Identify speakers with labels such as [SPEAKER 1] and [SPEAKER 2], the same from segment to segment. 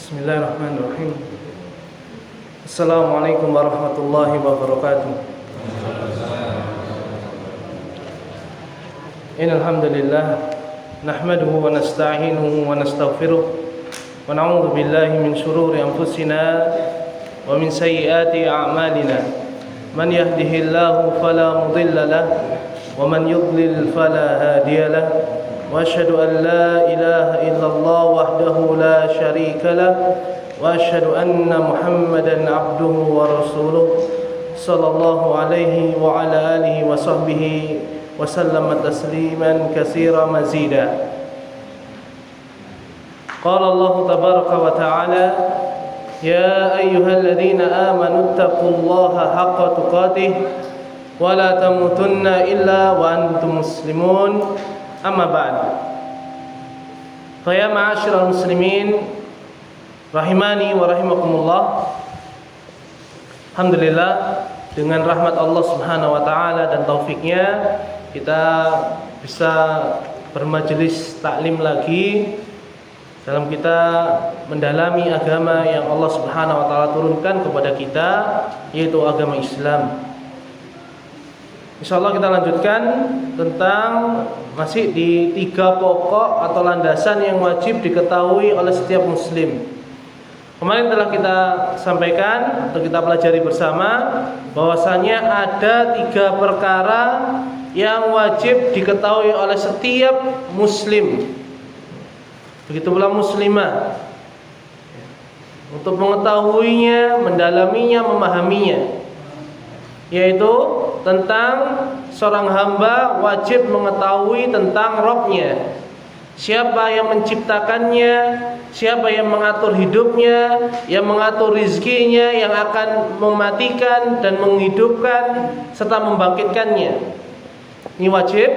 [SPEAKER 1] Bismillahirrahmanirrahim. Assalamualaikum warahmatullahi wabarakatuh. Innal hamdalillah nahmaduhu wa nasta'inuhu wa nastaghfiruh wa na'udzu billahi min shururi anfusina wa min sayyiati a'malina. Man yahdihillahu fala mudilla lahu wa man yudlil fala hadiya lahu. وأشهد أن لا إله إلا الله وحده لا شريك له وأشهد أن محمدا عبده ورسوله صلى الله عليه وعلى آله وصحبه وسلم تسليما كثيرا مزيدا. قال الله تبارك وتعالى يا أيها الذين آمنوا اتقوا الله حق تقاته ولا تموتن إلا وأنتم مسلمون. Amma ba'd. Fa ya ma'asyiral muslimin rahimani wa rahimakumullah. Alhamdulillah, dengan rahmat Allah Subhanahu wa taala dan taufiknya kita bisa bermajelis taklim lagi dalam kita mendalami agama yang Allah Subhanahu wa taala turunkan kepada kita, yaitu agama Islam. Insyaallah kita lanjutkan tentang masih di 3 pokok atau landasan yang wajib diketahui oleh setiap muslim. Kemarin telah kita sampaikan atau kita pelajari bersama bahwasanya ada 3 perkara yang wajib diketahui oleh setiap muslim. Begitu pula muslimah. Untuk mengetahuinya, mendalaminya, memahaminya, yaitu tentang seorang hamba wajib mengetahui tentang Rabb-nya. Siapa yang menciptakannya, siapa yang mengatur hidupnya, yang mengatur rizkinya, yang akan mematikan dan menghidupkan serta membangkitkannya. Ini wajib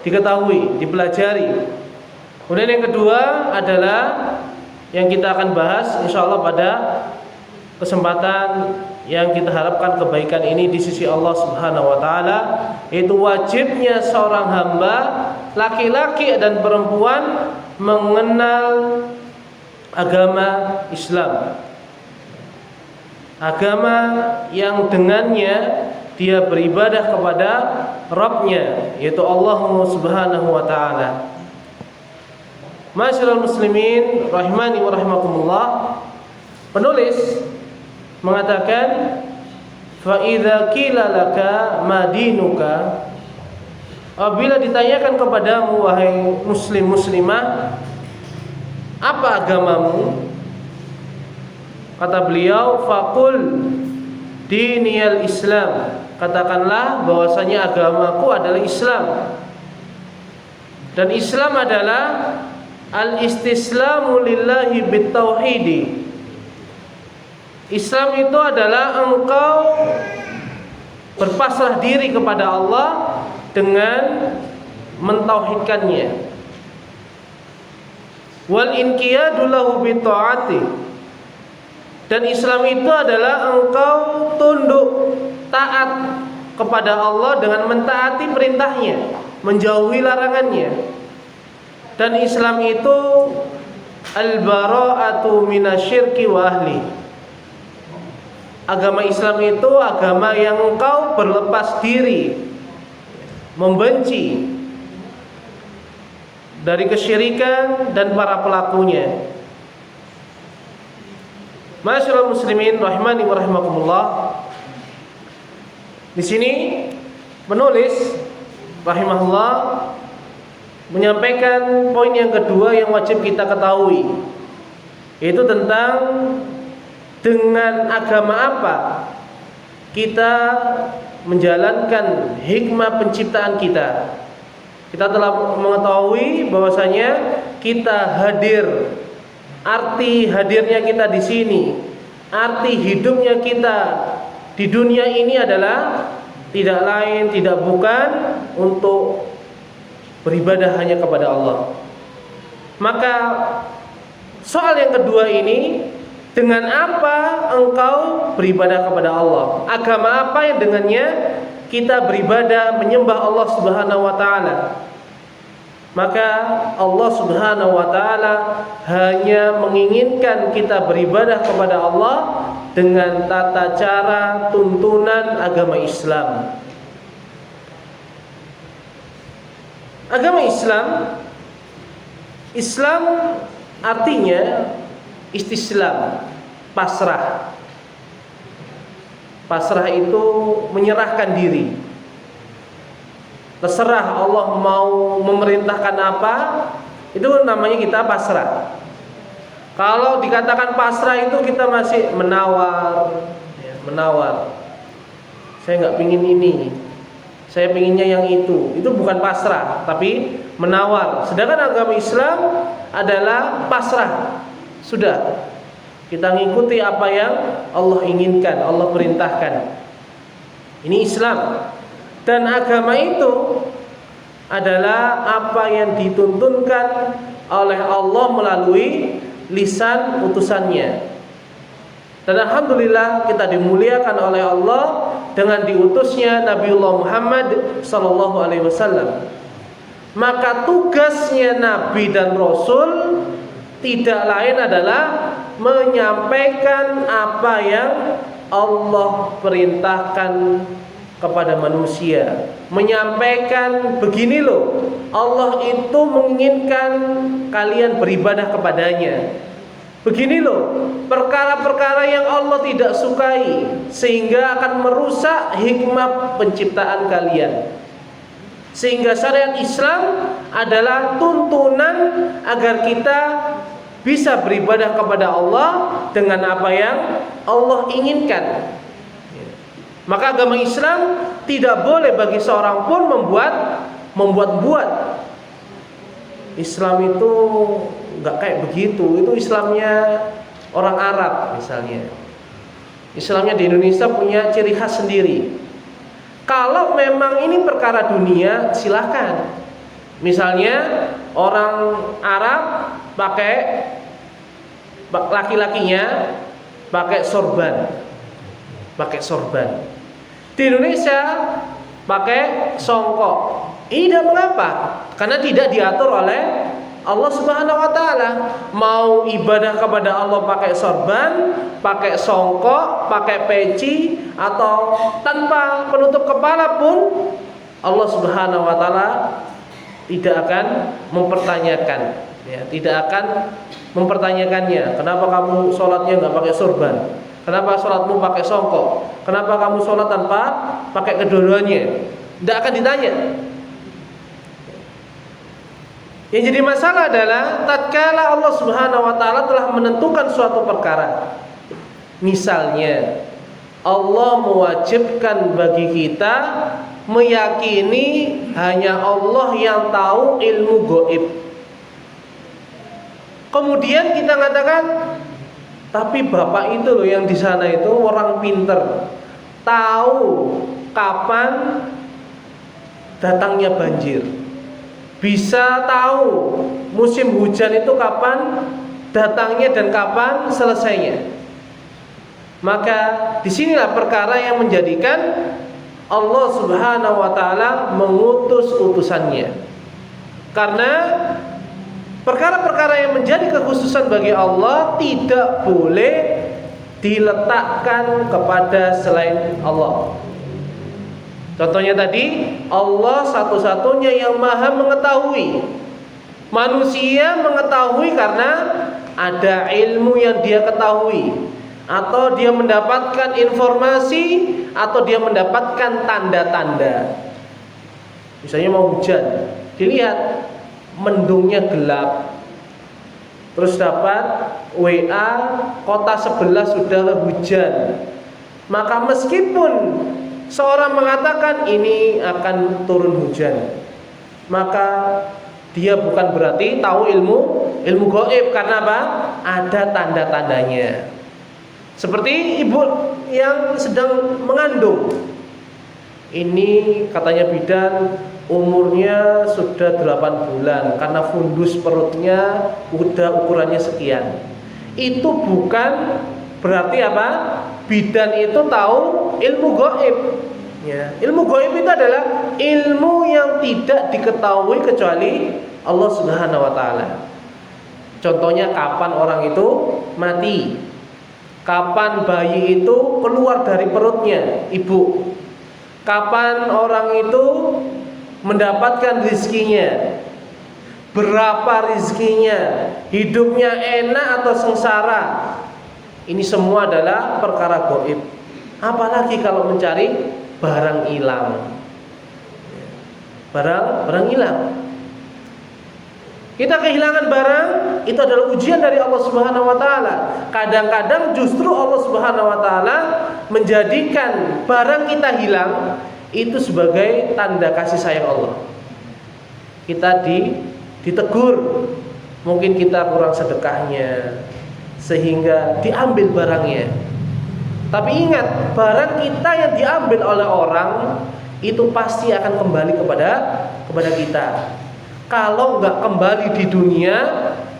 [SPEAKER 1] diketahui, dipelajari. Kemudian yang kedua adalah yang kita akan bahas insyaallah pada kesempatan yang kita harapkan kebaikan ini di sisi Allah Subhanahu wa taala, yaitu wajibnya seorang hamba laki-laki dan perempuan mengenal agama Islam. Agama yang dengannya dia beribadah kepada Rabb-nya, yaitu Allah Subhanahu wa taala. Ma'asyiral muslimin rahimani wa rahimakumullah. Penulis mengatakan fa idza qila laka ma dinuka, apabila ditanyakan kepadamu wahai muslim muslimah, apa agamamu? Kata beliau, faqul diniyal Islam, katakanlah bahwasanya agamaku adalah Islam. Dan Islam adalah al-istislamu lillahi bitauhidi. Islam itu adalah engkau berpasrah diri kepada Allah dengan mentauhidkannya. Wal inqiyadu lahu bi ta'ati. Dan Islam itu adalah engkau tunduk taat kepada Allah dengan mentaati perintahnya, menjauhi larangannya. Dan Islam itu al-bara'atu minasyirki wa ahli. Agama Islam itu agama yang engkau berlepas diri, membenci dari kesyirikan dan para pelakunya. Ma'asyiral muslimin rahimani wa rahimakumullah. Di sini penulis rahimahullah menyampaikan poin yang kedua yang wajib kita ketahui, yaitu tentang dengan agama apa kita menjalankan hikmah penciptaan kita. Kita telah mengetahui bahwasanya kita hadir, arti hadirnya kita di sini, arti hidupnya kita di dunia ini adalah tidak lain, tidak bukan untuk beribadah hanya kepada Allah. Maka soal yang kedua ini, dengan apa engkau beribadah kepada Allah? Agama apa yang dengannya kita beribadah menyembah Allah Subhanahu wa taala? Maka Allah Subhanahu wa taala hanya menginginkan kita beribadah kepada Allah dengan tata cara tuntunan agama Islam. Agama Islam artinya istislam, pasrah. Pasrah itu menyerahkan diri. Terserah Allah mau memerintahkan apa, itu namanya kita pasrah. Kalau dikatakan pasrah itu kita masih menawar. Saya nggak pingin ini, saya pinginnya yang itu bukan pasrah, tapi menawar. Sedangkan agama Islam adalah pasrah. Sudah, kita ngikuti apa yang Allah inginkan, Allah perintahkan. Ini Islam. Dan agama itu adalah apa yang dituntunkan oleh Allah melalui lisan utusannya. Dan alhamdulillah kita dimuliakan oleh Allah dengan diutusnya Nabiullah Muhammad sallallahu alaihi wasallam. Maka tugasnya Nabi dan Rasul tidak lain adalah menyampaikan apa yang Allah perintahkan kepada manusia, menyampaikan begini loh, Allah itu menginginkan kalian beribadah kepadanya. Begini loh, perkara-perkara yang Allah tidak sukai sehingga akan merusak hikmah penciptaan kalian. Sehingga syariat Islam adalah tuntunan agar kita bisa beribadah kepada Allah dengan apa yang Allah inginkan. Maka agama Islam tidak boleh bagi seorang pun membuat-buat. Islam itu nggak kayak begitu. Itu Islamnya orang Arab misalnya. Islamnya di Indonesia punya ciri khas sendiri. Kalau memang ini perkara dunia, silahkan. Misalnya orang Arab laki-lakinya pakai sorban. Di Indonesia pakai songkok. Ini tidak mengapa, karena tidak diatur oleh Allah Subhanahu wa taala. Mau ibadah kepada Allah pakai sorban, pakai songkok, pakai peci, atau tanpa penutup kepala pun Allah Subhanahu wa taala tidak akan mempertanyakan, tidak akan mempertanyakannya. Kenapa kamu sholatnya nggak pakai sorban? Kenapa sholatmu pakai songkok? Kenapa kamu sholat tanpa pakai kedua-duanya? Tidak akan ditanya. Yang jadi masalah adalah tatkala Allah Subhanahu wa taala telah menentukan suatu perkara. Misalnya Allah mewajibkan bagi kita meyakini hanya Allah yang tahu ilmu gaib. Kemudian kita katakan, tapi bapak itu loh yang di sana itu orang pinter, tahu kapan datangnya banjir, bisa tahu musim hujan itu kapan datangnya dan kapan selesainya. Maka disinilah perkara yang menjadikan Allah Subhanahu wa taala mengutus utusannya. Karena perkara-perkara yang menjadi kekhususan bagi Allah tidak boleh diletakkan kepada selain Allah. Contohnya tadi, Allah satu-satunya yang maha mengetahui. Manusia mengetahui karena ada ilmu yang dia ketahui, atau dia mendapatkan informasi, atau dia mendapatkan tanda-tanda. Misalnya mau hujan, dilihat mendungnya gelap, terus dapat WA kota sebelah sudah hujan. Maka meskipun seorang mengatakan ini akan turun hujan, maka dia bukan berarti tahu ilmu gaib. Karena apa? Ada tanda-tandanya. Seperti ibu yang sedang mengandung. Ini katanya bidan umurnya sudah 8 bulan karena fundus perutnya udah ukurannya sekian. Itu bukan berarti apa? Bidan itu tahu ilmu gaib. Ya, ilmu gaib itu adalah ilmu yang tidak diketahui kecuali Allah Subhanahu wa taala. Contohnya kapan orang itu mati, kapan bayi itu keluar dari perutnya ibu, kapan orang itu mendapatkan rizkinya, berapa rizkinya, hidupnya enak atau sengsara. Ini semua adalah perkara gaib. Apalagi kalau mencari barang hilang. Barang hilang. Kita kehilangan barang, itu adalah ujian dari Allah Subhanahu wa taala. Kadang-kadang justru Allah Subhanahu wa taala menjadikan barang kita hilang itu sebagai tanda kasih sayang Allah. Kita ditegur, mungkin kita kurang sedekahnya sehingga diambil barangnya. Tapi ingat, barang kita yang diambil oleh orang itu pasti akan kembali kepada kita. Kalau nggak kembali di dunia,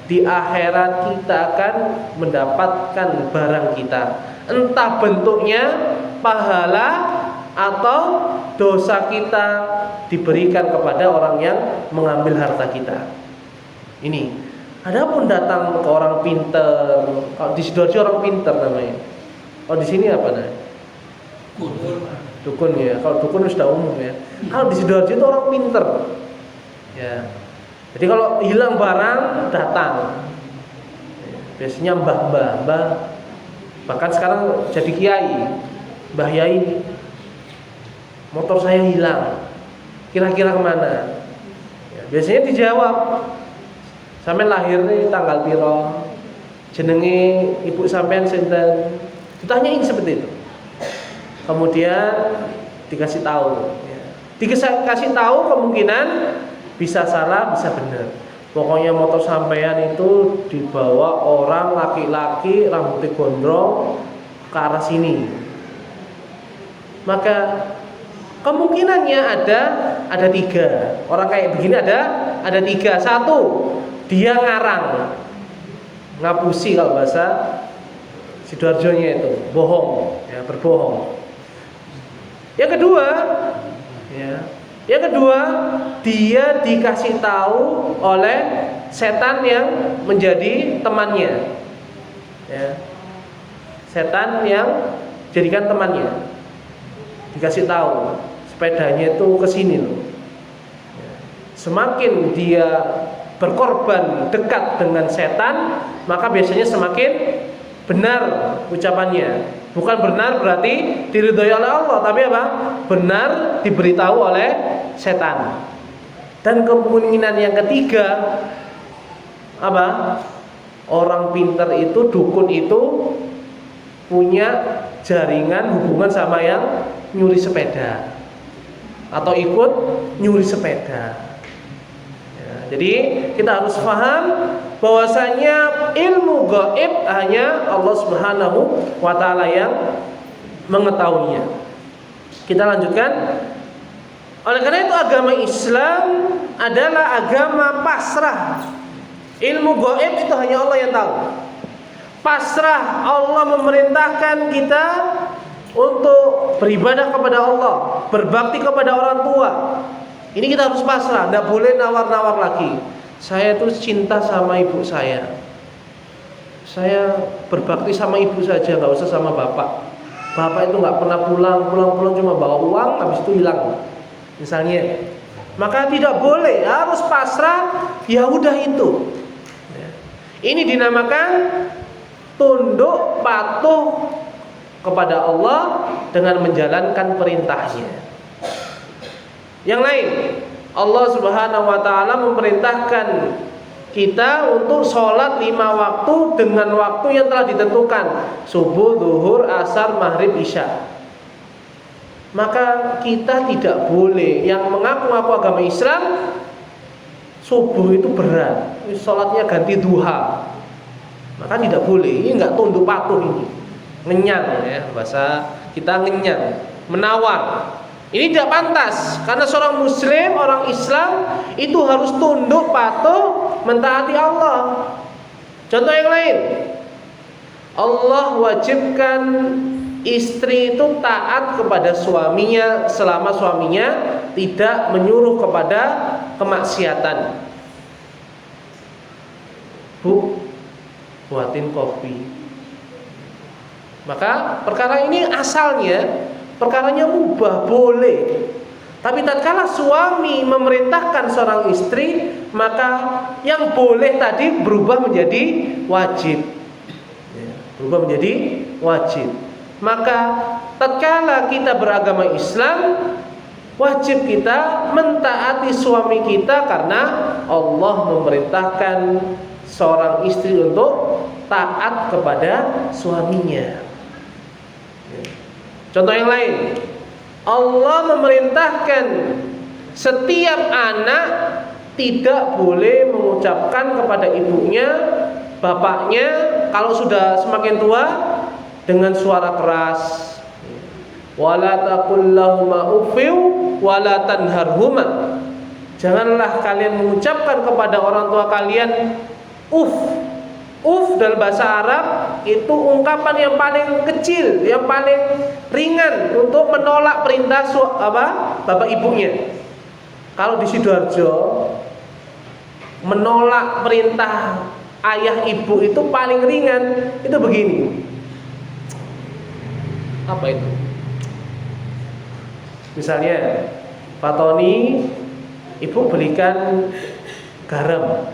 [SPEAKER 1] di akhirat kita akan mendapatkan barang kita. Entah bentuknya pahala atau dosa kita diberikan kepada orang yang mengambil harta kita. Ini. Adapun datang ke orang pinter, kalau di Sidoarjo orang pinter namanya. Kalau di sini apa namanya? Dukun ya. Kalau dukun sudah umum ya. Kalau di Sidoarjo itu orang pinter. Ya. Jadi kalau hilang barang datang. Biasanya mbah. Bahkan sekarang jadi kiai. Mbah Yai, motor saya hilang. Kira-kira kemana? Ya, biasanya dijawab, sampean lahirnya tanggal piro? Jenenge ibu sampean sinten? Ditanyain seperti itu. Kemudian dikasih tahu. Ya. Dikasih tahu kemungkinan bisa salah, bisa benar. Pokoknya motor sampean itu dibawa orang laki-laki rambutnya gondrong ke arah sini. Maka kemungkinannya ada 3. Orang kayak begini ada 3. 1, dia ngarang, ngapusi kalau bahasa Sidoarjonya itu, bohong, ya, berbohong. Yang kedua, dia dikasih tahu oleh setan yang menjadi temannya. Ya. Setan yang jadikan temannya. Dikasih tahu sepedanya itu ke sini loh. Ya. Semakin dia berkorban dekat dengan setan, maka biasanya semakin benar ucapannya. Bukan benar berarti diridhoi oleh Allah, tapi apa? Benar diberitahu oleh setan. Dan kemungkinan yang ketiga apa? Orang pintar itu, dukun itu punya jaringan hubungan sama yang nyuri sepeda atau ikut nyuri sepeda. Ya, jadi kita harus paham bahwasanya ilmu gaib hanya Allah Subhanahu wa taala yang mengetahuinya. Kita lanjutkan. Oleh karena itu agama Islam adalah agama pasrah. Ilmu gaib itu hanya Allah yang tahu. Pasrah, Allah memerintahkan kita untuk beribadah kepada Allah, berbakti kepada orang tua. Ini kita harus pasrah, tidak boleh nawar-nawar lagi. Saya itu cinta sama ibu saya berbakti sama ibu saja, nggak usah sama bapak. Bapak itu nggak pernah pulang cuma bawa uang, habis itu hilang. Misalnya, maka tidak boleh, harus pasrah. Ya udah itu. Ini dinamakan tunduk patuh kepada Allah dengan menjalankan perintahnya. Yang lain, Allah Subhanahu wa taala memerintahkan kita untuk sholat 5 waktu dengan waktu yang telah ditentukan, subuh, zuhur, asar, maghrib, isya. Maka kita tidak boleh yang mengaku-ngaku agama Islam, subuh itu berat, sholatnya ganti duha. Maka tidak boleh, ini enggak tunduk patuh ini. Ngenyang ya, bahasa kita ngenyang, menawar. Ini tidak pantas, karena seorang muslim, orang Islam itu harus tunduk patuh mentaati Allah. Contoh yang lain, Allah wajibkan istri itu taat kepada suaminya selama suaminya tidak menyuruh kepada kemaksiatan. Bu, buatin kopi. Maka perkara ini asalnya perkaranya mubah, boleh. Tapi tatkala suami memerintahkan seorang istri, maka yang boleh tadi berubah menjadi wajib. Berubah menjadi wajib. Maka tatkala kita beragama Islam, wajib kita mentaati suami kita karena Allah memerintahkan seorang istri untuk taat kepada suaminya. Contoh yang lain, Allah memerintahkan setiap anak tidak boleh mengucapkan kepada ibunya, bapaknya kalau sudah semakin tua dengan suara keras. Wala taqul lahuma uffin wala tanharhuma. Janganlah kalian mengucapkan kepada orang tua kalian uff. Uff dalam bahasa Arab itu ungkapan yang paling kecil, yang paling ringan untuk menolak perintah bapak ibunya. Kalau di Sidoarjo menolak perintah ayah ibu itu paling ringan, itu begini. Apa itu? Misalnya, Pak Tony, ibu belikan garam.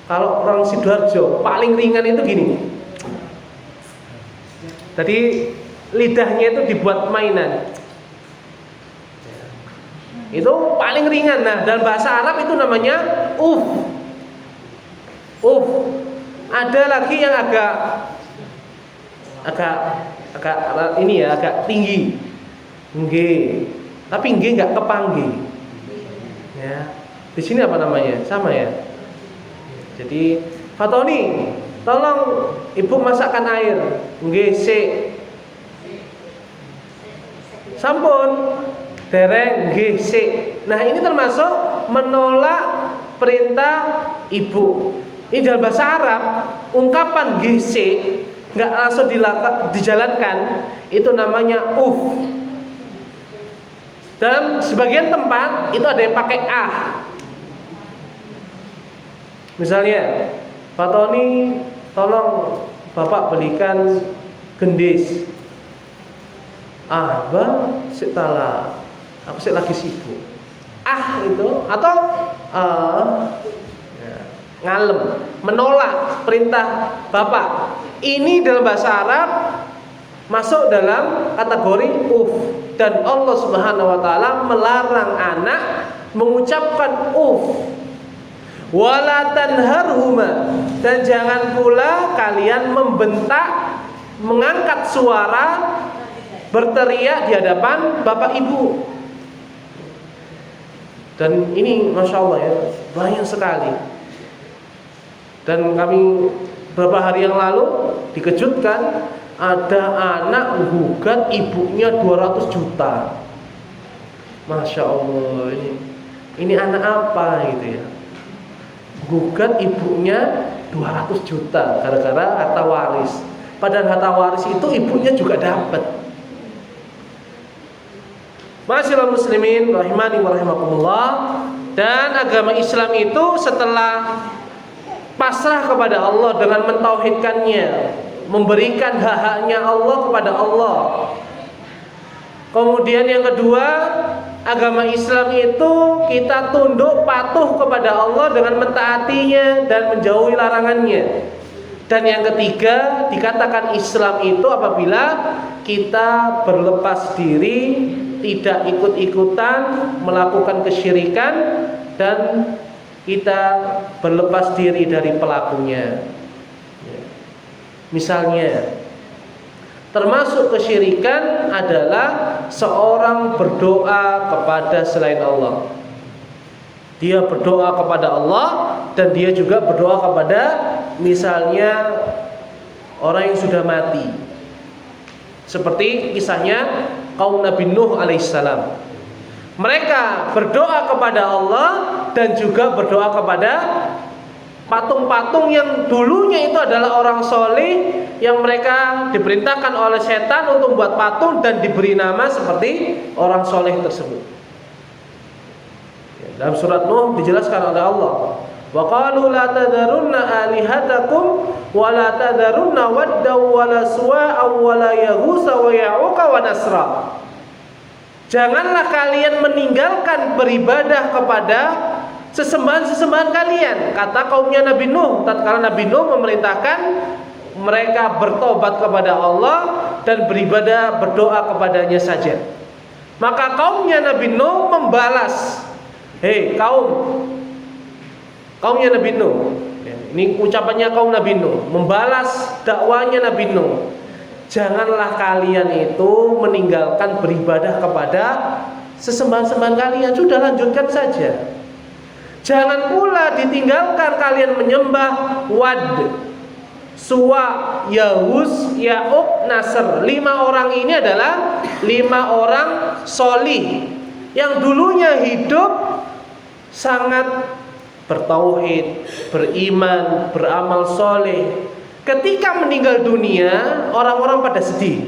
[SPEAKER 1] Kalau orang Sidoarjo paling ringan itu gini. Tadi lidahnya itu dibuat mainan. Itu paling ringan. Nah, dalam bahasa Arab itu namanya uff. Uff. Ada lagi yang agak ini ya, agak tinggi. Nggih. Tapi nggih enggak kepanggih. Ya. Di sini apa namanya? Sama ya. Jadi, Fatoni, tolong ibu masakkan air. Nggih, sik. Sampun. Dereng, nggih, sik. Nah, ini termasuk menolak perintah ibu. Ini dalam bahasa Arab, ungkapan nggih, sik enggak langsung dijalankan, itu namanya uff. Dalam sebagian tempat itu ada yang pakai ah. Misalnya, Pak Tony, tolong Bapak belikan gendis. Ah, bang, sik tala. Aku sik lagi sibuk. Ah itu atau ngalem, menolak perintah Bapak. Ini dalam bahasa Arab masuk dalam kategori uff, dan Allah Subhanahu wa taala melarang anak mengucapkan uff. Wala tanharhuma, dan jangan pula kalian membentak, mengangkat suara, berteriak di hadapan bapak ibu. Dan ini Masya Allah ya, banyak sekali. Dan kami beberapa hari yang lalu dikejutkan, ada anak menggugat ibunya 200 juta. Masya Allah, ini anak apa gitu ya, gugat ibunya 200 juta gara-gara harta waris. Padahal harta waris itu ibunya juga dapat. Ma'asyiral muslimin rahimani wa rahimakumullah. Dan agama Islam itu setelah pasrah kepada Allah dengan mentauhidkannya, memberikan hak-haknya Allah kepada Allah. Kemudian yang kedua, agama Islam itu kita tunduk patuh kepada Allah dengan mentaatinya dan menjauhi larangannya. Dan yang ketiga, dikatakan Islam itu apabila kita berlepas diri, tidak ikut-ikutan melakukan kesyirikan, dan kita berlepas diri dari pelakunya. Misalnya, termasuk kesyirikan adalah seorang berdoa kepada selain Allah. Dia berdoa kepada Allah dan dia juga berdoa kepada misalnya orang yang sudah mati. Seperti kisahnya kaum Nabi Nuh alaihissalam. Mereka berdoa kepada Allah dan juga berdoa kepada patung-patung yang dulunya itu adalah orang soleh, yang mereka diperintahkan oleh setan untuk membuat patung dan diberi nama seperti orang soleh tersebut. Dalam surat Nuh dijelaskan oleh Allah, Wa qalu la tadharunna alihatakum wa la tadharunna wadda wa la suwa'a wa la yaghusa wa ya'uqa wa nasra. Janganlah kalian meninggalkan beribadah kepada sesembahan-sesembahan kalian, kata kaumnya Nabi Nuh tatkala Nabi Nuh memerintahkan mereka bertobat kepada Allah dan beribadah berdoa kepadanya saja. Maka kaumnya Nabi Nuh membalas, hei kaumnya Nabi Nuh, ini ucapannya kaum Nabi Nuh, membalas dakwanya Nabi Nuh. Janganlah kalian itu meninggalkan beribadah kepada sesembahan-sembahan kalian, sudah lanjutkan saja. Jangan pula ditinggalkan kalian menyembah Wad, Suwa, Yahus, Ya'uq, Nasr. 5 orang ini adalah 5 orang solih yang dulunya hidup sangat bertauhid, beriman, beramal soleh. Ketika meninggal dunia, orang-orang pada sedih.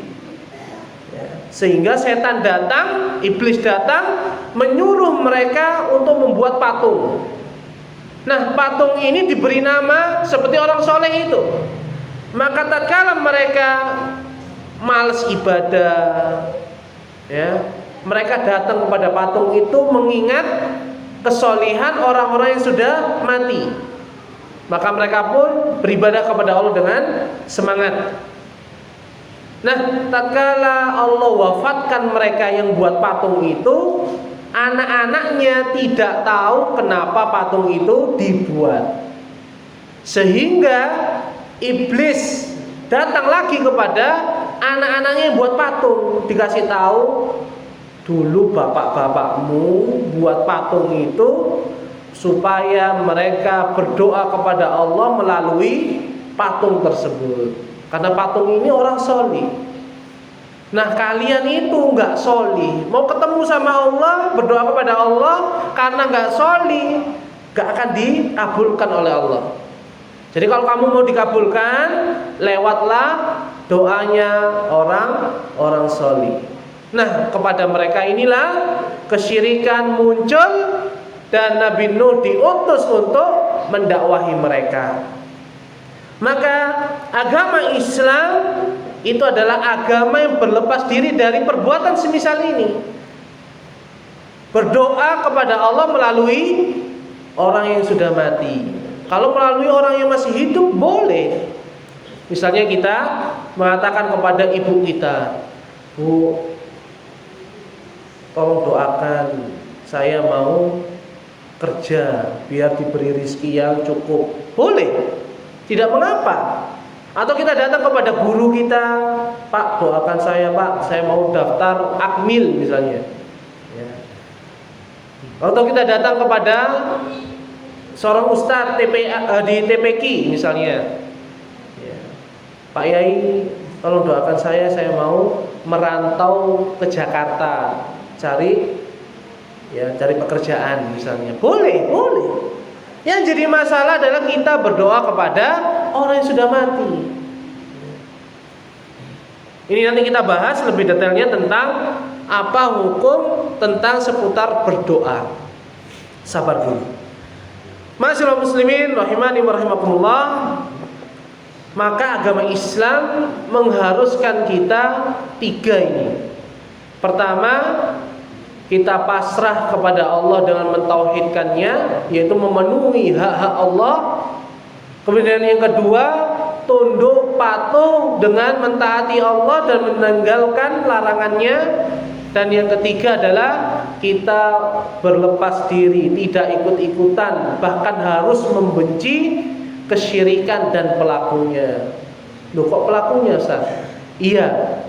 [SPEAKER 1] Sehingga setan datang, iblis datang, menyuruh mereka untuk membuat patung. Nah, patung ini diberi nama seperti orang soleh itu. Maka tatkala mereka malas ibadah, mereka datang kepada patung itu mengingat kesolihan orang-orang yang sudah mati. Maka mereka pun beribadah kepada Allah dengan semangat. Nah, tatkala Allah wafatkan mereka yang buat patung itu, anak-anaknya tidak tahu kenapa patung itu dibuat. Sehingga iblis datang lagi kepada anak-anaknya yang buat patung, dikasih tahu, dulu bapak-bapakmu buat patung itu supaya mereka berdoa kepada Allah melalui patung tersebut. Karena patung ini orang solih. Nah, kalian itu nggak solih, mau ketemu sama Allah, berdoa kepada Allah, karena nggak solih, nggak akan dikabulkan oleh Allah. Jadi kalau kamu mau dikabulkan, lewatlah doanya orang solih. Nah, kepada mereka inilah kesyirikan muncul dan Nabi Nuh diutus untuk mendakwahi mereka. Maka agama Islam itu adalah agama yang berlepas diri dari perbuatan semisal ini. Berdoa kepada Allah melalui orang yang sudah mati. Kalau melalui orang yang masih hidup boleh. Misalnya kita mengatakan kepada ibu kita, Bu, tolong doakan, saya mau kerja biar diberi rezeki yang cukup. Boleh. Tidak mengapa. Atau kita datang kepada guru kita, Pak, doakan saya Pak, saya mau daftar akmil misalnya. Atau kita datang kepada seorang ustadz di TPQ misalnya, Pak Yai, tolong doakan saya mau merantau ke Jakarta, cari pekerjaan misalnya. Boleh. Yang jadi masalah adalah kita berdoa kepada orang yang sudah mati. Ini nanti kita bahas lebih detailnya tentang apa hukum tentang seputar berdoa. Sabar dulu. Ma'asyiral muslimin rahimani wa rahimakumullah. Maka agama Islam mengharuskan kita 3 ini. Pertama, kita pasrah kepada Allah dengan mentauhidkannya, yaitu memenuhi hak-hak Allah. Kemudian yang kedua, tunduk patuh dengan mentaati Allah dan meninggalkan larangannya. Dan yang ketiga adalah kita berlepas diri, tidak ikut-ikutan, bahkan harus membenci kesyirikan dan pelakunya. Loh, kok pelakunya, Ustaz? Iya,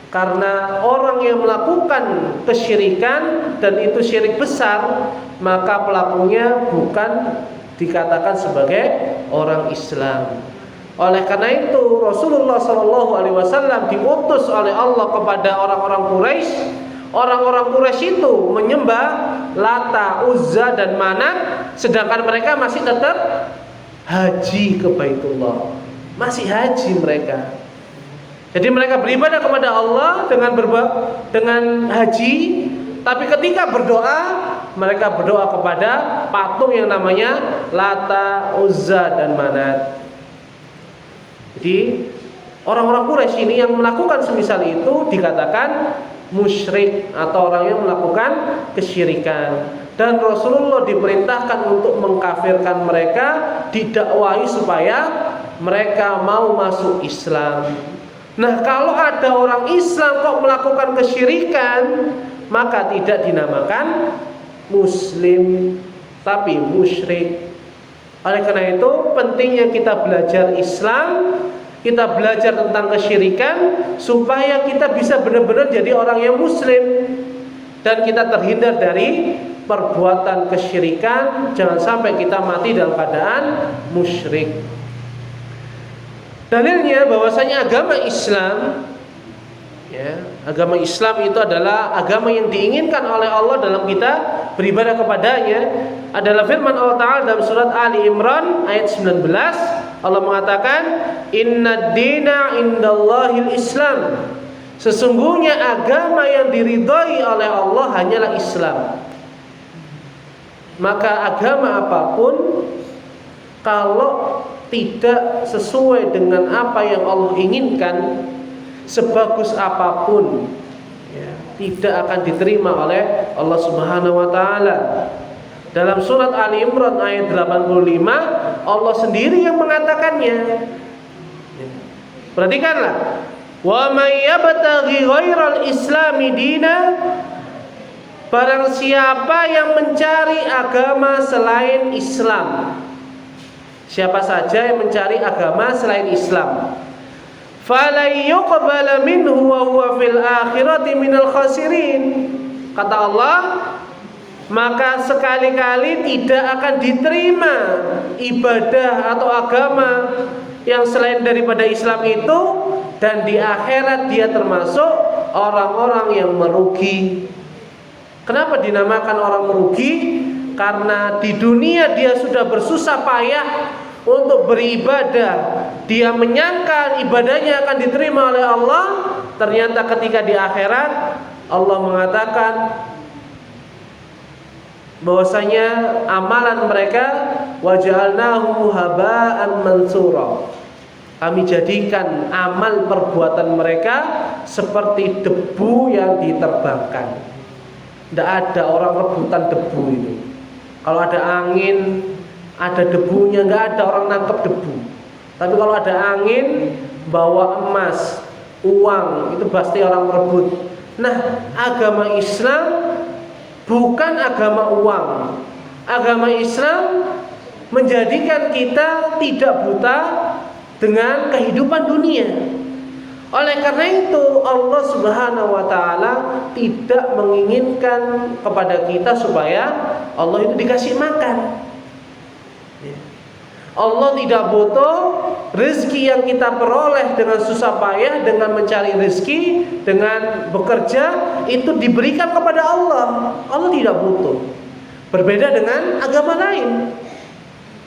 [SPEAKER 1] karena orang yang melakukan kesyirikan dan itu syirik besar, maka pelakunya bukan dikatakan sebagai orang Islam. Oleh karena itu Rasulullah SAW diutus oleh Allah kepada orang-orang Quraisy. Orang-orang Quraisy itu menyembah Lata, Uzza dan Manat, sedangkan mereka masih tetap haji ke Baitullah. Masih haji mereka. Jadi mereka beribadah kepada Allah dengan haji, tapi ketika berdoa mereka berdoa kepada patung yang namanya Lata, Uzza dan Manat. Jadi orang-orang Quraisy ini yang melakukan semisal itu dikatakan musyrik atau orang yang melakukan kesyirikan. Dan Rasulullah diperintahkan untuk mengkafirkan mereka, didakwahi supaya mereka mau masuk Islam. Nah, kalau ada orang Islam kok melakukan kesyirikan, maka tidak dinamakan muslim, tapi musyrik. Oleh karena itu pentingnya kita belajar Islam, kita belajar tentang kesyirikan, supaya kita bisa benar-benar jadi orang yang muslim, dan kita terhindar dari perbuatan kesyirikan. Jangan sampai kita mati dalam keadaan musyrik. Dalilnya bahwasanya agama Islam, agama Islam itu adalah agama yang diinginkan oleh Allah dalam kita beribadah kepadanya. Adalah firman Allah Ta'ala dalam surat Ali Imran ayat 19. Allah mengatakan, Inna dina indallahil Islam. Sesungguhnya agama yang diridhai oleh Allah hanyalah Islam. Maka agama apapun, kalau tidak sesuai dengan apa yang Allah inginkan, sebagus apapun, tidak akan diterima oleh Allah Subhanahu wa Ta'ala. Dalam surat Ali Imran ayat 85, Allah sendiri yang mengatakannya. Perhatikanlah, wa may yabtaghi ghairal islami dina, barang siapa yang mencari agama selain Islam. Siapa saja yang mencari agama selain Islam, fala yuqbala minhu wa huwa fil akhirati minal khasirin. Kata Allah, maka sekali-kali tidak akan diterima ibadah atau agama yang selain daripada Islam itu, dan di akhirat dia termasuk orang-orang yang merugi. Kenapa dinamakan orang merugi? Karena di dunia dia sudah bersusah payah untuk beribadah, dia menyangka ibadahnya akan diterima oleh Allah. Ternyata ketika di akhirat Allah mengatakan bahwasanya amalan mereka waja'alnahu haba'an mansura, kami jadikan amal perbuatan mereka seperti debu yang diterbangkan. Tidak ada orang rebutan debu itu. Kalau ada angin, ada debunya, nggak ada orang nangkep debu. Tapi kalau ada angin, bawa emas, uang, itu pasti orang merebut. Nah, agama Islam bukan agama uang. Agama Islam menjadikan kita tidak buta dengan kehidupan dunia. Oleh karena itu Allah Subhanahu wa Ta'ala tidak menginginkan kepada kita supaya Allah itu dikasih makan. Allah tidak butuh rezeki yang kita peroleh dengan susah payah, dengan mencari rezeki, dengan bekerja, itu diberikan kepada Allah. Allah tidak butuh. Berbeda dengan agama lain.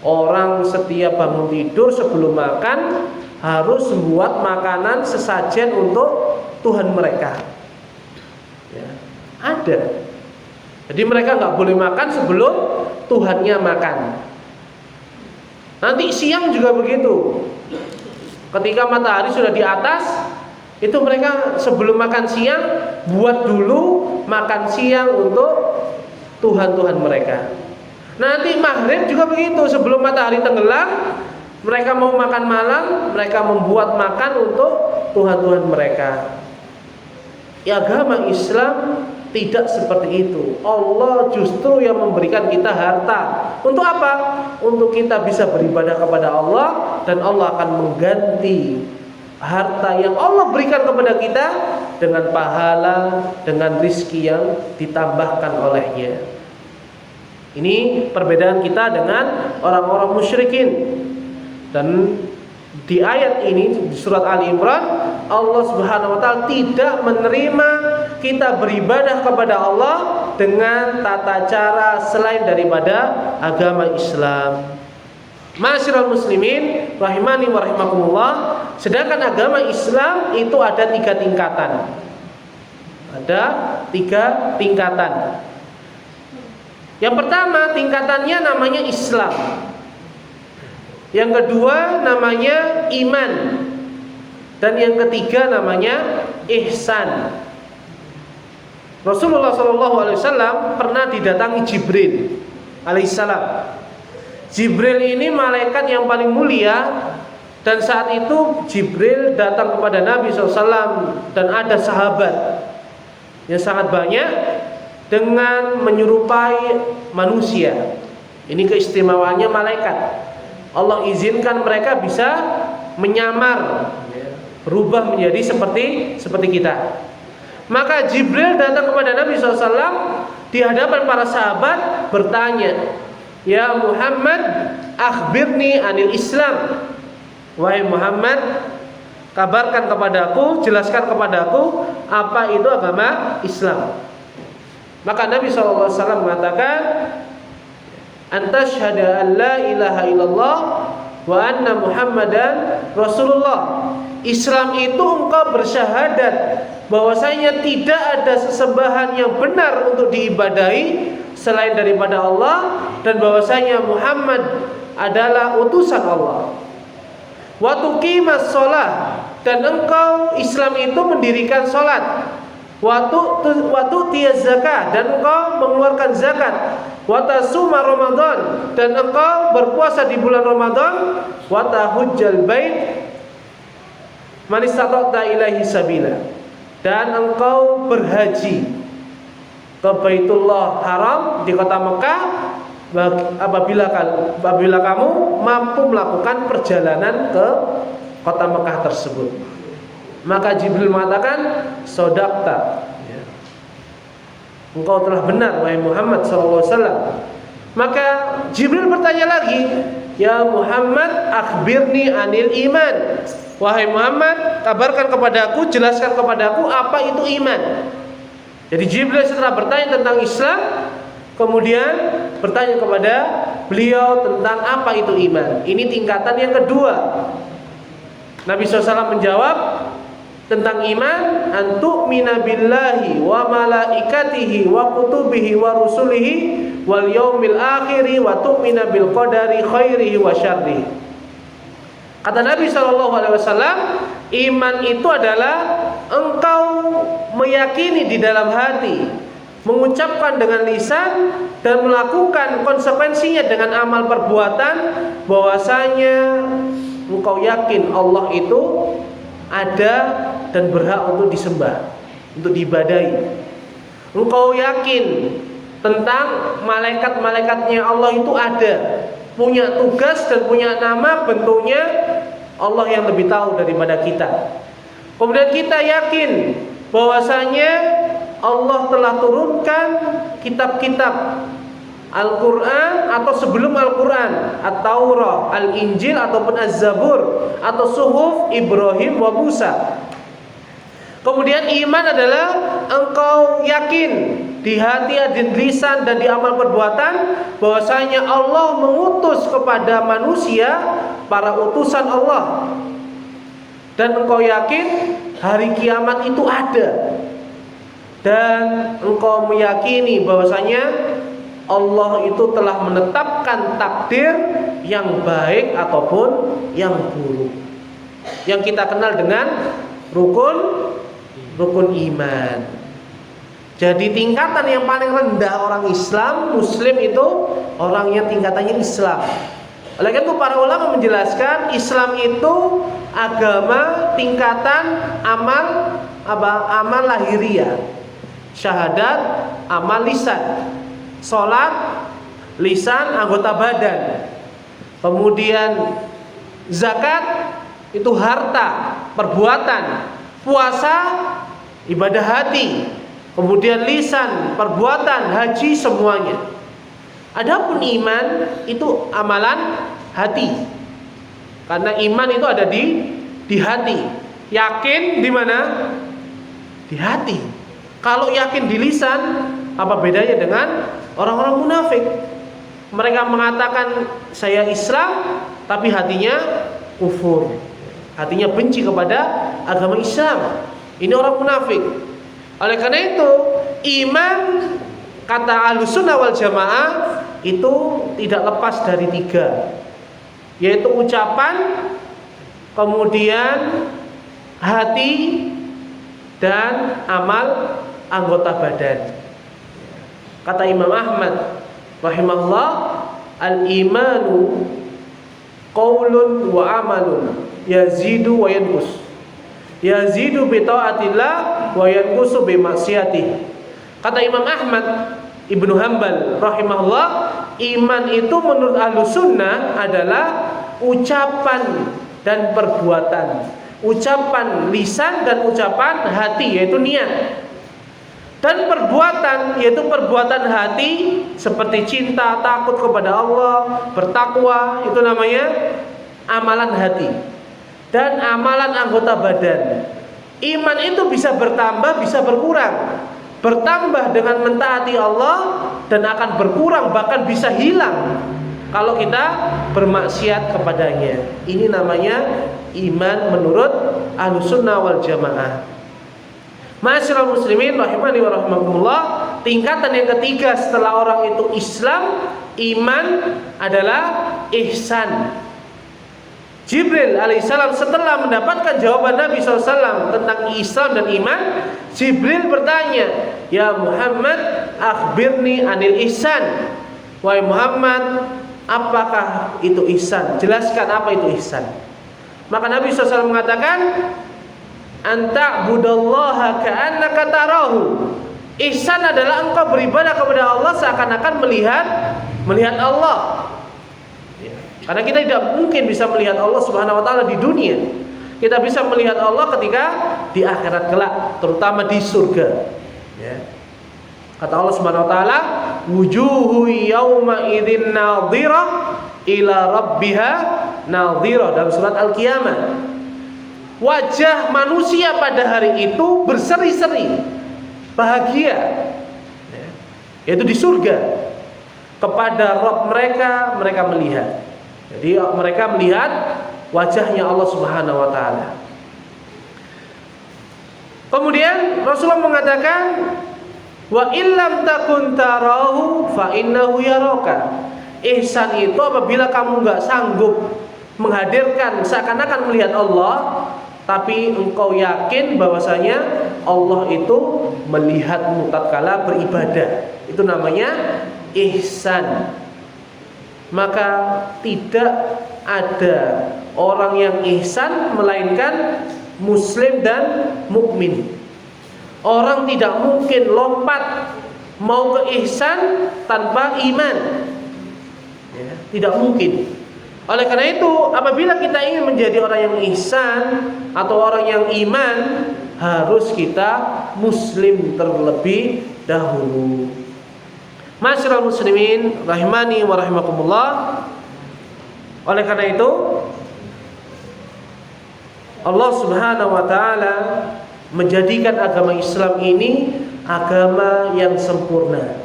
[SPEAKER 1] Orang setiap bangun tidur sebelum makan harus membuat makanan sesajen untuk Tuhan mereka. Ada. Jadi mereka nggak boleh makan sebelum Tuhannya makan. Nanti siang juga begitu. Ketika matahari sudah di atas, itu mereka sebelum makan siang buat dulu makan siang untuk Tuhan-Tuhan mereka. Nanti maghrib juga begitu, sebelum matahari tenggelam, mereka mau makan malam, mereka membuat makan untuk Tuhan-Tuhan mereka. Agama Islam tidak seperti itu. Allah justru yang memberikan kita harta. Untuk apa? Untuk kita bisa beribadah kepada Allah, dan Allah akan mengganti harta yang Allah berikan kepada kita dengan pahala, dengan rizki yang ditambahkan olehnya. Ini perbedaan kita dengan orang-orang musyrikin. Dan di ayat ini, di surat Ali Imran, Allah Subhanahu wa Ta'ala tidak menerima kita beribadah kepada Allah dengan tata cara selain daripada agama Islam. Ma'asyiral muslimin rahimani wa rahimakumullah. Sedangkan agama Islam itu ada 3 tingkatan. Ada 3 tingkatan. Yang pertama tingkatannya namanya Islam. Yang kedua namanya iman. Dan yang ketiga namanya ihsan. Rasulullah SAW pernah didatangi Jibril alaihissalam. Jibril ini malaikat yang paling mulia. Dan saat itu Jibril datang kepada Nabi SAW. Dan ada sahabat yang sangat banyak dengan menyerupai manusia. Ini keistimewaannya malaikat. Allah izinkan mereka bisa menyamar, berubah menjadi seperti kita. Maka Jibril datang kepada Nabi SAW di hadapan para sahabat bertanya, "Ya Muhammad, akhbirni anil Islam." Wahai Muhammad, kabarkan kepadaku, jelaskan kepadaku apa itu agama Islam. Maka Nabi SAW mengatakan, "Antashhada an la ilaha illallah wa anna Muhammadan Rasulullah." Islam itu engkau bersyahadat bahwasanya tidak ada sesembahan yang benar untuk diibadahi selain daripada Allah, dan bahwasanya Muhammad adalah utusan Allah. Wa tuqimas shalah, dan engkau Islam itu mendirikan salat. Wa tu'tiyaz zakah, dan engkau mengeluarkan zakat. Wa tasuma Ramadan, dan engkau berpuasa di bulan Ramadan. Wa tahujjal bait man istata'ta ilaihi sabila, dan engkau berhaji ke Baitullah Haram di kota Mekah apabila kamu mampu melakukan perjalanan ke kota Mekah tersebut. Maka Jibril mengatakan, "Shadaqta." Engkau telah benar wahai Muhammad SAW. Maka Jibril bertanya lagi, "Ya Muhammad, akhbirni anil iman." Wahai Muhammad, kabarkan kepadaku, jelaskan kepadaku apa itu iman. Jadi Jibril setelah bertanya tentang Islam, kemudian bertanya kepada beliau tentang apa itu iman. Ini tingkatan yang kedua. Nabi SAW menjawab tentang iman, antu'mina billahi wa malaikatihi wa kutubihi wa rusulihi wal yaumil akhiri wa tu'mina bil qadari khairihi wa syarrihi. Kata Nabi SAW, iman itu adalah engkau meyakini di dalam hati, mengucapkan dengan lisan, dan melakukan konsekuensinya dengan amal perbuatan, bahwasanya engkau yakin Allah itu ada dan berhak untuk disembah, untuk diibadahi. Engkau yakin tentang malaikat-malaikatnya Allah itu ada, punya tugas dan punya nama, bentuknya Allah yang lebih tahu daripada kita. Kemudian kita yakin bahwasanya Allah telah turunkan kitab-kitab Al-Quran atau sebelum Al-Quran, At-Taurah, Al-Injil ataupun Az-Zabur atau Suhuf Ibrahim wa Musa. Kemudian iman adalah engkau yakin di hati, di lisan dan di amal perbuatan bahwasanya Allah mengutus kepada manusia para utusan Allah, dan engkau yakin hari kiamat itu ada, dan engkau meyakini bahwasanya Allah itu telah menetapkan takdir yang baik ataupun yang buruk, yang kita kenal dengan rukun iman. Jadi tingkatan yang paling rendah orang Islam, Muslim itu orangnya tingkatannya Islam. Oleh karena itu para ulama menjelaskan Islam itu agama tingkatan amal lahiriah, syahadat, amal lisan, salat, lisan, anggota badan. Kemudian zakat itu harta, perbuatan, puasa, ibadah hati. Kemudian lisan, perbuatan, haji, semuanya. Adapun iman itu amalan hati. Karena iman itu ada di hati. Yakin di mana? Di hati. Kalau yakin di lisan, apa bedanya dengan orang-orang munafik? Mereka mengatakan saya Islam, tapi hatinya kufur. Hatinya benci kepada agama Islam. Ini orang munafik. Oleh karena itu, iman kata Ahlussunnah wal Jamaah itu tidak lepas dari 3, yaitu ucapan, kemudian hati, dan amal anggota badan. Kata Imam Ahmad rahimahullah, al-imanu qaulun wa amalun yazidu wa yanqus, yazidu bi taatillah wa yanqusu bi maksiatih. Kata Imam Ahmad Ibnu Hanbal rahimahullah, iman itu menurut Ahlussunnah adalah ucapan dan perbuatan, ucapan lisan dan ucapan hati, yaitu niat. Dan perbuatan, yaitu perbuatan hati seperti cinta, takut kepada Allah, bertakwa, itu namanya amalan hati. Dan amalan anggota badan. Iman itu bisa bertambah, bisa berkurang. Bertambah dengan mentaati Allah, dan akan berkurang, bahkan bisa hilang kalau kita bermaksiat kepadanya. Ini namanya iman menurut Ahlussunnah wal Jamaah. Ma'asyiral muslimin rahimani wa rahimakumullah, tingkatan yang ketiga setelah orang itu Islam, iman adalah ihsan. Jibril alaihissalam setelah mendapatkan jawaban Nabi SAW tentang Islam dan iman, Jibril bertanya, "Ya Muhammad, akhbirni anil ihsan." Wahai Muhammad, apakah itu ihsan? Jelaskan apa itu ihsan. Maka Nabi SAW mengatakan, "Anta budallaha ka'annaka tarahu." Ihsan adalah engkau beribadah kepada Allah seakan-akan melihat Allah. Karena kita tidak mungkin bisa melihat Allah Subhanahu wa taala di dunia. Kita bisa melihat Allah ketika di akhirat kelak, terutama di surga. Ya. Kata Allah Subhanahu wa taala, "Wujuhu yauma idzin nadhirah ila rabbiha nadhirah," dalam surat Al-Qiyamah. Wajah manusia pada hari itu berseri-seri, bahagia, ya, yaitu di surga. Kepada Rabb mereka, mereka melihat. Jadi mereka melihat wajahnya Allah Subhanahu wa taala. Kemudian Rasulullah mengatakan, "Wa illam takun tarahu fa innahu yaraka." Ihsan itu apabila kamu enggak sanggup menghadirkan seakan-akan melihat Allah, tapi engkau yakin bahwasanya Allah itu melihatmu tatkala beribadah. Itu namanya ihsan. Maka tidak ada orang yang ihsan melainkan muslim dan mukmin. Orang tidak mungkin lompat mau ke ihsan tanpa iman, ya, tidak mungkin. Oleh karena itu, apabila kita ingin menjadi orang yang ihsan atau orang yang iman, harus kita muslim terlebih dahulu. Ma'asyiral muslimin rahimani wa rahimakumullah. Oleh karena itu, Allah Subhanahu wa taala menjadikan agama Islam ini agama yang sempurna.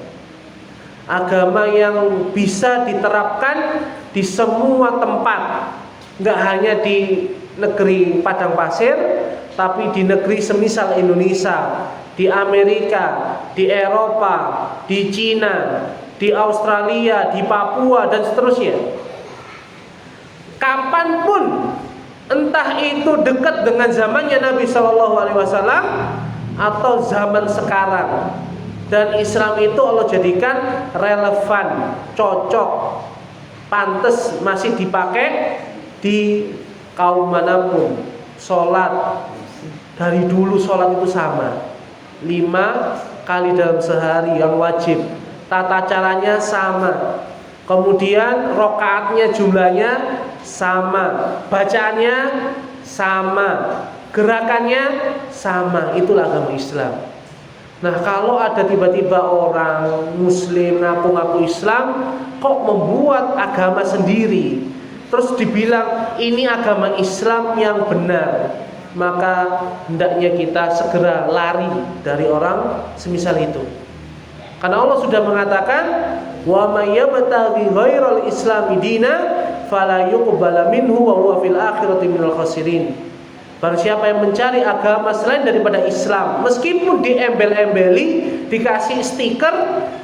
[SPEAKER 1] Agama yang bisa diterapkan di semua tempat. Enggak hanya di negeri padang pasir, tapi di negeri semisal Indonesia, di Amerika, di Eropa, di Cina, di Australia, di Papua, dan seterusnya. Kapanpun, entah itu dekat dengan zamannya Nabi SAW atau zaman sekarang, dan Islam itu Allah jadikan relevan, cocok, pantas masih dipakai di kaum manapun. Sholat dari dulu, sholat itu sama, 5 kali dalam sehari yang wajib. Tata caranya sama. Kemudian rokaatnya jumlahnya sama, bacaannya sama, gerakannya sama. Itulah agama Islam. Nah, kalau ada tiba-tiba orang muslim ngaku-ngaku Islam kok membuat agama sendiri, terus dibilang ini agama Islam yang benar, maka hendaknya kita segera lari dari orang semisal itu. Karena Allah sudah mengatakan, "Wa may yabtaghi ghairal islami dina fala yuqbala minhu wa huwa fil akhirati minal khasirin." Barang siapa yang mencari agama selain daripada Islam, meskipun diembel-embeli, dikasih stiker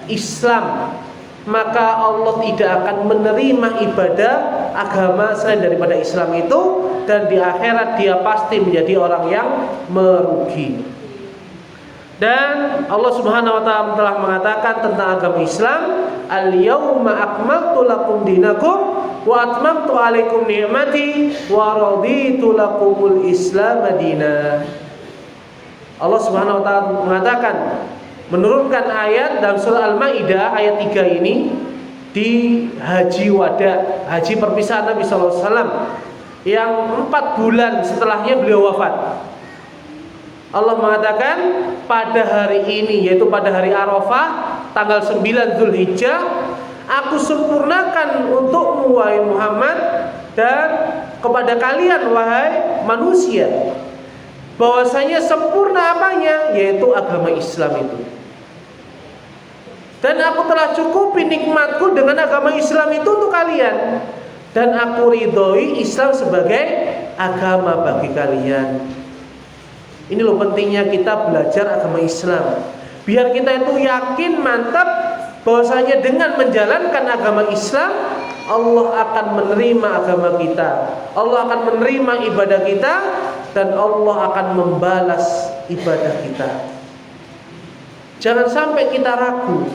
[SPEAKER 1] Islam, maka Allah tidak akan menerima ibadah agama selain daripada Islam itu, dan di akhirat dia pasti menjadi orang yang merugi. Dan Allah Subhanahu wa taala telah mengatakan tentang agama Islam, "Al-yauma akmaltu lakum dinakum wa atmamtu 'alaikum ni'mati wa raditu lakumul Islam madina." Allah Subhanahu wa taala mengatakan, menurunkan ayat dalam surah Al-Maidah ayat 3 ini di haji wada, haji perpisahan Nabi sallallahu alaihi wasallam yang 4 bulan setelahnya beliau wafat. Allah mengatakan pada hari ini, yaitu pada hari Arafah tanggal 9 Zulhijjah, aku sempurnakan untukmu wahai Muhammad dan kepada kalian wahai manusia, bahwasanya sempurna apanya, yaitu agama Islam itu. Dan aku telah cukupi nikmatku dengan agama Islam itu untuk kalian, dan aku ridhoi Islam sebagai agama bagi kalian. Ini loh pentingnya kita belajar agama Islam, biar kita itu yakin mantap bahwasanya dengan menjalankan agama Islam, Allah akan menerima agama kita, Allah akan menerima ibadah kita, dan Allah akan membalas ibadah kita. Jangan sampai kita ragu,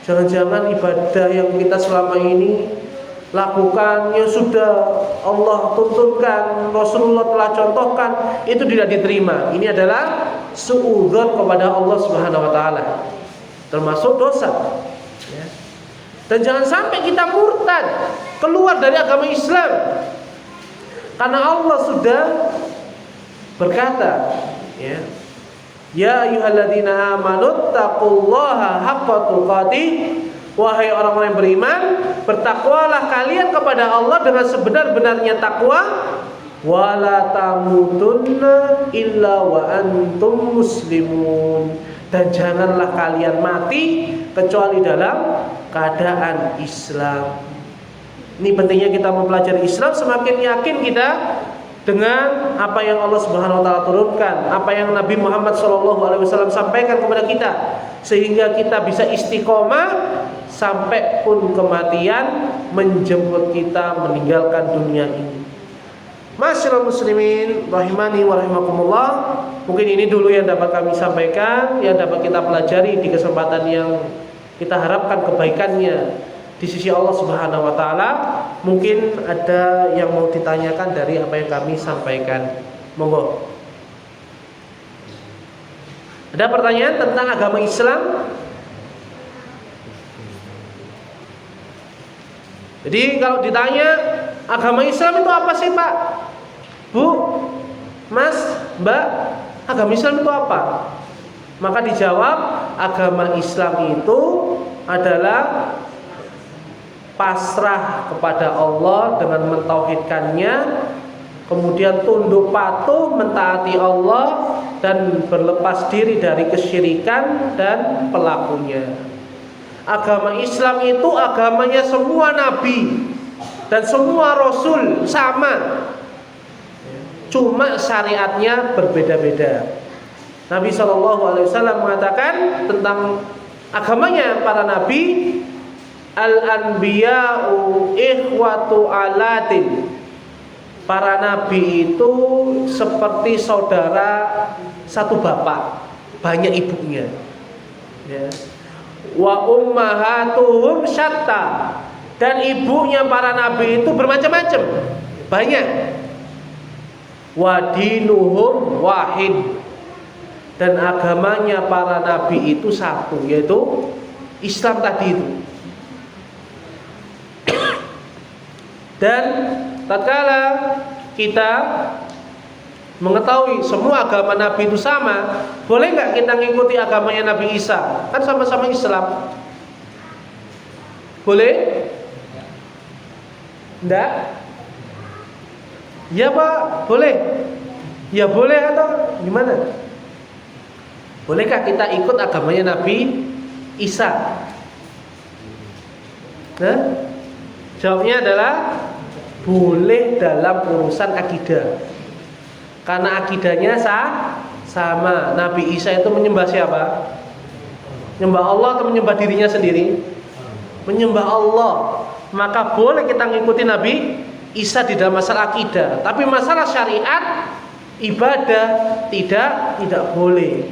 [SPEAKER 1] jangan-jangan ibadah yang kita selama ini lakukan, yang sudah Allah tuntunkan, Rasulullah telah contohkan, itu tidak diterima. Ini adalah suudzon kepada Allah Subhanahu wa taala, termasuk dosa, ya. Dan jangan sampai kita murtad, keluar dari agama Islam, karena Allah sudah berkata, ya, ya ayyuhalladzina amanu taqullaha haqqa tuqatih, wahai orang-orang yang beriman, bertakwalah kalian kepada Allah dengan sebenar-benarnya takwa, wala tamutunna illa wa antum muslimun, dan janganlah kalian mati kecuali dalam keadaan Islam. Ini pentingnya kita mempelajari Islam, semakin yakin kita dengan apa yang Allah Subhanahu wa taala turunkan, apa yang Nabi Muhammad SAW sampaikan kepada kita, sehingga kita bisa istiqomah sampai pun kematian menjemput kita meninggalkan dunia ini. Masyaallah muslimin rahimani wa rahimakumullah. Mungkin ini dulu yang dapat kami sampaikan, yang dapat kita pelajari di kesempatan yang kita harapkan kebaikannya di sisi Allah Subhanahu wa taala. Mungkin ada yang mau ditanyakan dari apa yang kami sampaikan. Monggo. Ada pertanyaan tentang agama Islam? Jadi kalau ditanya agama Islam itu apa sih Pak, Bu, Mas, Mbak, agama Islam itu apa? Maka dijawab, agama Islam itu adalah pasrah kepada Allah dengan mentauhidkannya, kemudian tunduk patuh mentaati Allah, dan berlepas diri dari kesyirikan dan pelakunya. Agama Islam itu agamanya semua nabi dan semua rasul sama, cuma syariatnya berbeda-beda. Nabi SAW mengatakan tentang agamanya para nabi, al-anbiya'u ikhwatu alatin, para nabi itu seperti saudara satu bapak, banyak ibunya, ya. Wa ummahatuhum syatta, dan ibunya para nabi itu bermacam-macam, banyak. Wa dinuhum wahid, dan agamanya para nabi itu satu, yaitu Islam tadi itu. Dan tatkala kita mengetahui semua agama Nabi itu sama, boleh nggak kita ngikuti agamanya Nabi Isa? Kan sama-sama Islam. Boleh? Enggak? Ya Pak, boleh. Ya boleh atau gimana? Bolehkah kita ikut agamanya Nabi Isa? Nah, jawabnya adalah boleh dalam urusan akidah. Karena akidahnya sama. Nabi Isa itu menyembah siapa? Menyembah Allah atau menyembah dirinya sendiri? Menyembah Allah. Maka boleh kita ngikuti Nabi Isa di dalam masalah akidah. Tapi masalah syariat, ibadah tidak boleh.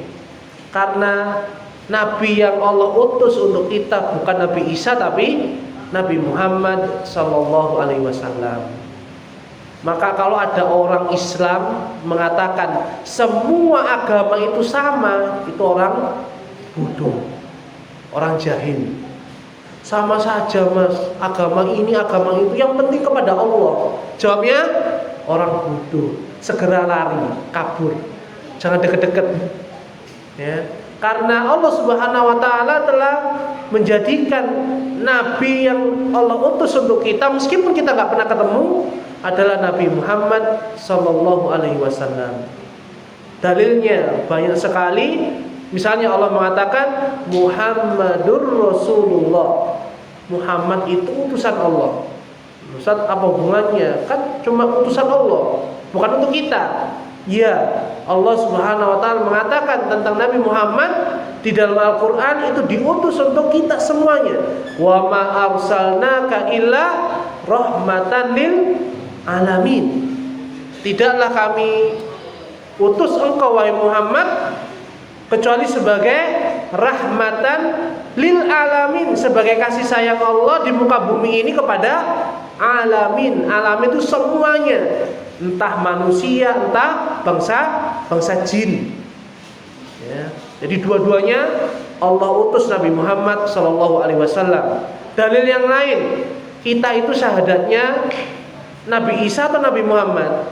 [SPEAKER 1] Karena Nabi yang Allah utus untuk kita bukan Nabi Isa tapi Nabi Muhammad sallallahu alaihi wasallam. Maka kalau ada orang Islam mengatakan semua agama itu sama, itu orang bodoh, orang jahil. Sama saja mas, agama ini, agama itu, yang penting kepada Allah. Jawabnya orang bodoh, segera lari, kabur, jangan deket-deket. Ya, karena Allah Subhanahu Wa Taala telah menjadikan Nabi yang Allah utus untuk kita, meskipun kita nggak pernah ketemu, adalah Nabi Muhammad Sallallahu Alaihi Wasallam. Dalilnya banyak sekali. Misalnya Allah mengatakan Muhammadur Rasulullah. Muhammad itu utusan Allah. Ustaz, apa hubungannya? Kan cuma utusan Allah, bukan untuk kita. Ya, Allah Subhanahu Wa Taala mengatakan tentang Nabi Muhammad di dalam Al-Quran itu diutus untuk kita semuanya. Wa ma arsalnaka illa rahmatan lil alamin. Tidaklah kami utus engkau wahai Muhammad kecuali sebagai rahmatan lil alamin, sebagai kasih sayang Allah di muka bumi ini kepada alamin. Alamin itu semuanya, entah manusia, entah bangsa jin. Ya. Jadi dua-duanya Allah utus Nabi Muhammad sallallahu alaihi wasallam. Dalil yang lain, kita itu syahadatnya Nabi Isa atau Nabi Muhammad?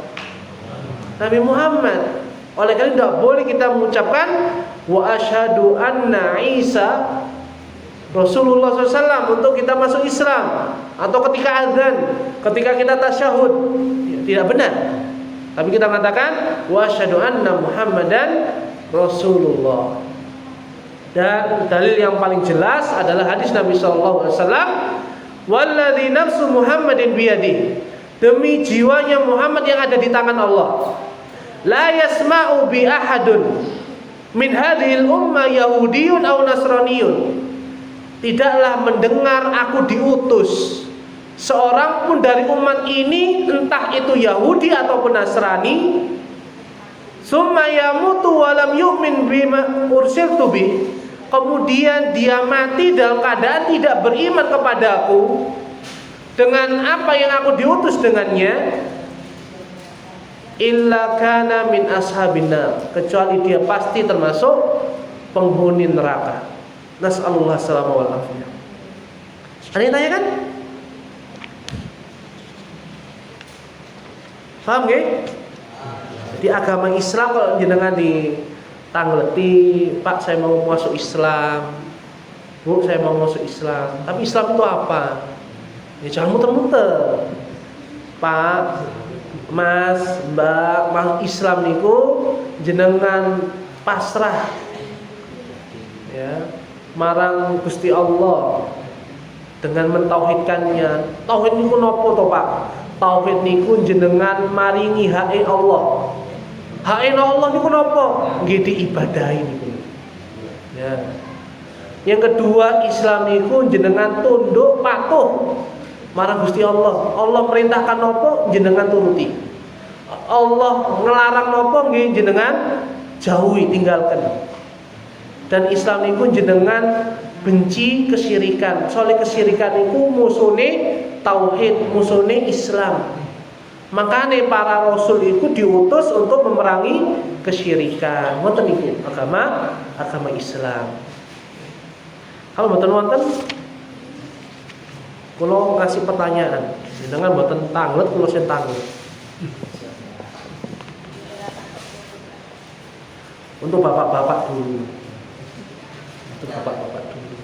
[SPEAKER 1] Nabi Muhammad. Oleh karena itu tidak boleh kita mengucapkan wa asyhadu anna Isa Rasulullah SAW untuk kita masuk Islam, atau ketika azan, ketika kita tasyahud, ya, tidak benar. Tapi kita mengatakan wa asyhadu anna Muhammadan Rasulullah. Dan dalil yang paling jelas adalah hadis Nabi SAW, walladzi nafsu Muhammadin biyadihi, demi jiwanya Muhammad yang ada di tangan Allah, la yasma'u bi ahadun min hadhil umma yahudiyun aw nasraniyun, tidaklah mendengar aku diutus seorang pun dari umat ini, entah itu Yahudi ataupun Nasrani, summa yamutu wa lam yu'min bima ursiltu bi, kemudian dia mati dalam keadaan tidak beriman kepadaku dengan apa yang aku diutus dengannya, illa kana min ashabin nar, kecuali dia pasti termasuk penghuni neraka. Nas'alullah salamah wal afiyah. Ada yang tanya kan? Paham nggih? Di agama Islam kalau jenengan ditangleti, Pak saya mau masuk Islam, Bu saya mau masuk Islam. Tapi Islam itu apa? Ya jangan muter-muter. Pak, Mas, Mbak, mau Islam niku jenengan pasrah ya marang Gusti Allah dengan mentauhidkannya. Tauhid niku napa to, Pak? Tauhid niku jenengan maringi hak Allah. Hak Allah niku napa? Nggih diibadahi niku. Ya. Yang kedua, Islam niku jenengan tunduk patuh marang Gusti Allah. Allah merintahkan napa jenengan turuti. Allah ngelarang napa nggih jenengan jauhi, tinggalkan. Dan Islam niku jenengan benci kesyirikan. Soalnya kesyirikan niku musune tauhid, musune Islam. Makanya para rasul itu diutus untuk memerangi kesyirikan. Ngoten niku agama Islam. Kalau mboten wonten kula ngasih pertanyaan, jenengan mboten tanglet kula sing tanglet. Untuk bapak-bapak dulu. Untuk bapak-bapak dulu.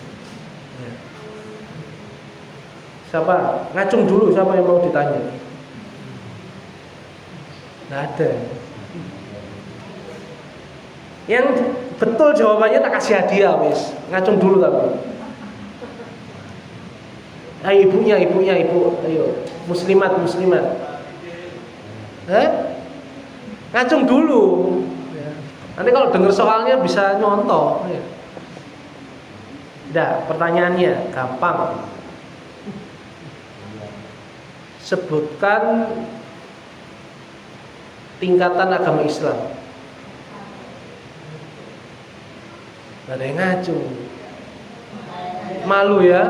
[SPEAKER 1] Ya. Siapa? Ngacung dulu, siapa yang mau ditanya? Nggak ada. Yang betul jawabannya tak kasih hadiah wis. Ngacung dulu tapi. Ibunya, ibu, ayo. Muslimat. ngacung dulu. Ya. Nanti kalau dengar soalnya bisa nyontoh. Ya. Tidak, pertanyaannya gampang. Sebutkan tingkatan agama Islam. Gak ada yang ngacung. Malu ya.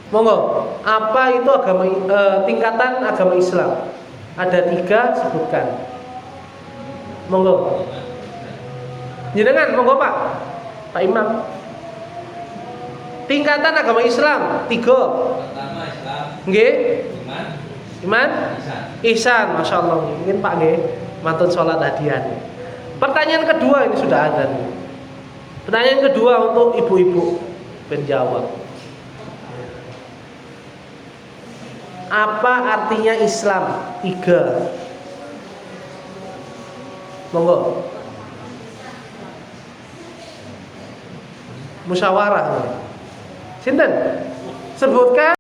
[SPEAKER 1] Monggo, apa itu tingkatan agama Islam? Ada 3, sebutkan. Monggo. Jenengan, monggo Pak. Pak Imam. Tingkatan agama Islam 3.
[SPEAKER 2] Pertama Islam.
[SPEAKER 1] Nggih. Iman.
[SPEAKER 2] Ihsan.
[SPEAKER 1] Ihsan, Masya Allah. Mungkin Pak nggih, mantun sholat hadiah. Pertanyaan kedua ini sudah ada nih. Pertanyaan kedua untuk ibu-ibu penjawab. Apa artinya Islam? 3. Monggo. Musyawarah. Sinten? Sebutkan